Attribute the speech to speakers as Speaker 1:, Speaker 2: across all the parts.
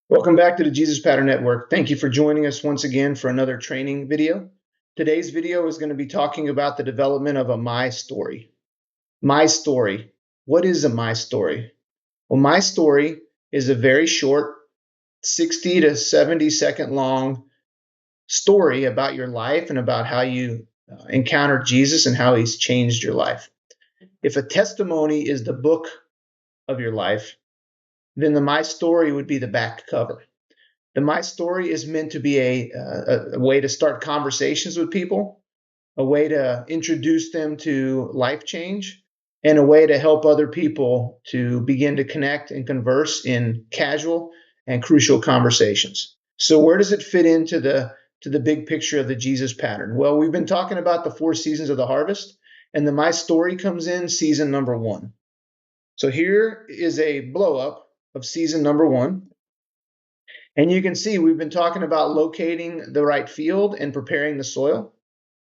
Speaker 1: Welcome back to the Jesus Pattern Network. Thank you for joining us once again for another training video. Today's video is going to be talking about the development of a my story. My story. What is a my story? Well, my story is a very short 60 to 70 second long story about your life and about how you encountered Jesus and how he's changed your life. If a testimony is the book of your life, then the my story would be the back cover. The My Story is meant to be a way to start conversations with people, a way to introduce them to life change, and a way to help other people to begin to connect and converse in casual and crucial conversations. So where does it fit into the big picture of the Jesus pattern? Well, we've been talking about the 4 seasons of the harvest, and the My Story comes in season number 1. So here is a blow up of season number 1. And you can see we've been talking about locating the right field and preparing the soil.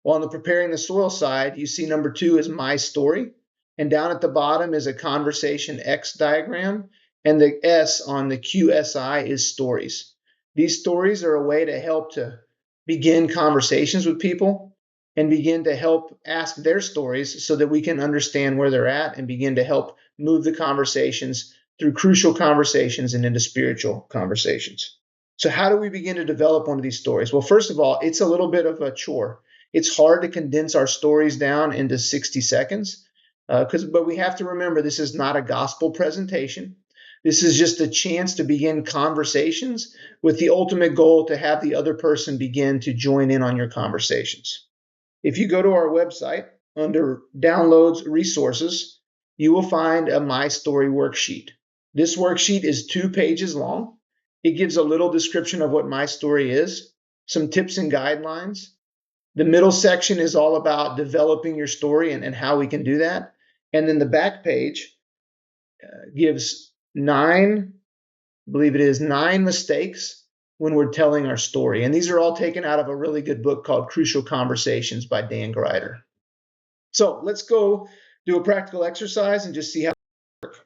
Speaker 1: Well, on the preparing the soil side, you see number 2 is my story. And down at the bottom is a conversation X diagram. And the S on the QSI is stories. These stories are a way to help to begin conversations with people and begin to help ask their stories so that we can understand where they're at and begin to help move the conversations through crucial conversations and into spiritual conversations. So how do we begin to develop one of these stories? Well, first of all, it's a little bit of a chore. It's hard to condense our stories down into 60 seconds, but we have to remember this is not a gospel presentation. This is just a chance to begin conversations with the ultimate goal to have the other person begin to join in on your conversations. If you go to our website under Downloads Resources, you will find a My Story worksheet. This worksheet is 2 pages long. It gives a little description of what my story is, some tips and guidelines. The middle section is all about developing your story and how we can do that. And then the back page gives 9, I believe it is 9 mistakes when we're telling our story. And these are all taken out of a really good book called Crucial Conversations by Dan Greider. So let's go do a practical exercise and just see how it works.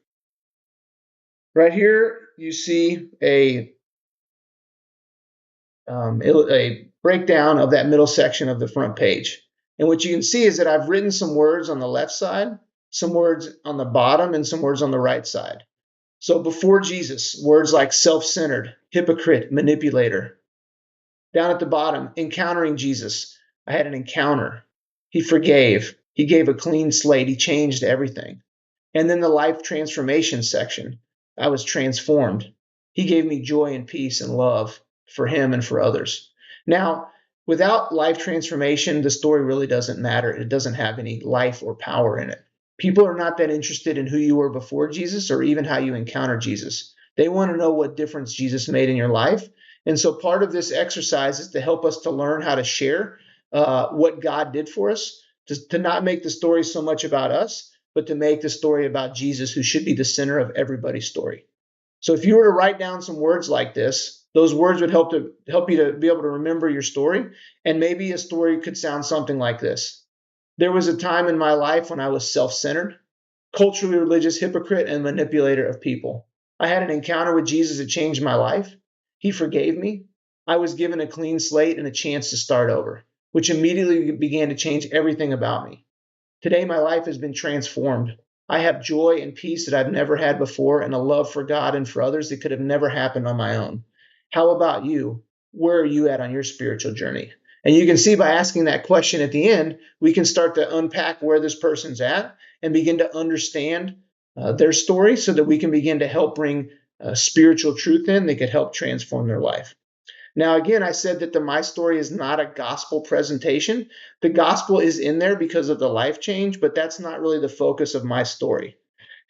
Speaker 1: Right here, you see a breakdown of that middle section of the front page. And what you can see is that I've written some words on the left side, some words on the bottom, and some words on the right side. So before Jesus, words like self-centered, hypocrite, manipulator. Down at the bottom, encountering Jesus. I had an encounter. He forgave. He gave a clean slate. He changed everything. And then the life transformation section. I was transformed. He gave me joy and peace and love for him and for others. Now, without life transformation, the story really doesn't matter. It doesn't have any life or power in it. People are not that interested in who you were before Jesus or even how you encountered Jesus. They want to know what difference Jesus made in your life. And so part of this exercise is to help us to learn how to share what God did for us, to not make the story so much about us, but to make the story about Jesus, who should be the center of everybody's story. So if you were to write down some words like this, those words would help you to be able to remember your story. And maybe a story could sound something like this. There was a time in my life when I was self-centered, culturally religious, hypocrite, and manipulator of people. I had an encounter with Jesus that changed my life. He forgave me. I was given a clean slate and a chance to start over, which immediately began to change everything about me. Today, my life has been transformed. I have joy and peace that I've never had before and a love for God and for others that could have never happened on my own. How about you? Where are you at on your spiritual journey? And you can see by asking that question at the end, we can start to unpack where this person's at and begin to understand their story so that we can begin to help bring spiritual truth in that could help transform their life. Now, again, I said that the My Story is not a gospel presentation. The gospel is in there because of the life change, but that's not really the focus of my story.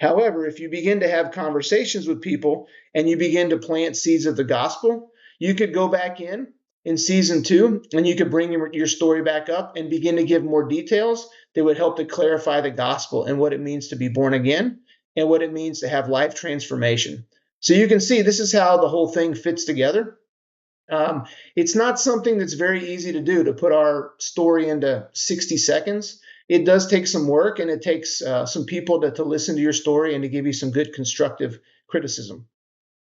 Speaker 1: However, if you begin to have conversations with people and you begin to plant seeds of the gospel, you could go back in season 2 and you could bring your story back up and begin to give more details that would help to clarify the gospel and what it means to be born again and what it means to have life transformation. So you can see this is how the whole thing fits together. It's not something that's very easy to do, to put our story into 60 seconds. It does take some work, and it takes some people to listen to your story and to give you some good constructive criticism.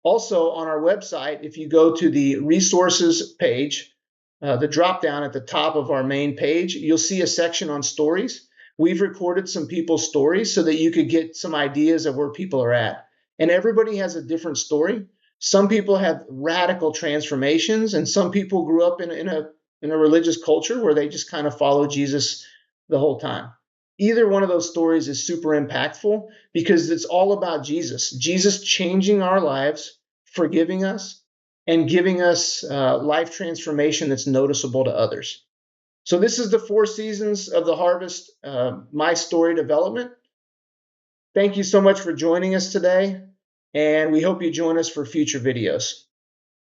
Speaker 1: Also, on our website, if you go to the resources page, the drop down at the top of our main page, you'll see a section on stories. We've recorded some people's stories so that you could get some ideas of where people are at. And everybody has a different story. Some people have radical transformations, and some people grew up in a religious culture where they just kind of follow Jesus the whole time. Either one of those stories is super impactful because it's all about Jesus. Jesus changing our lives, forgiving us, and giving us life transformation that's noticeable to others. So this is the 4 seasons of the harvest, my story development. Thank you so much for joining us today, and we hope you join us for future videos.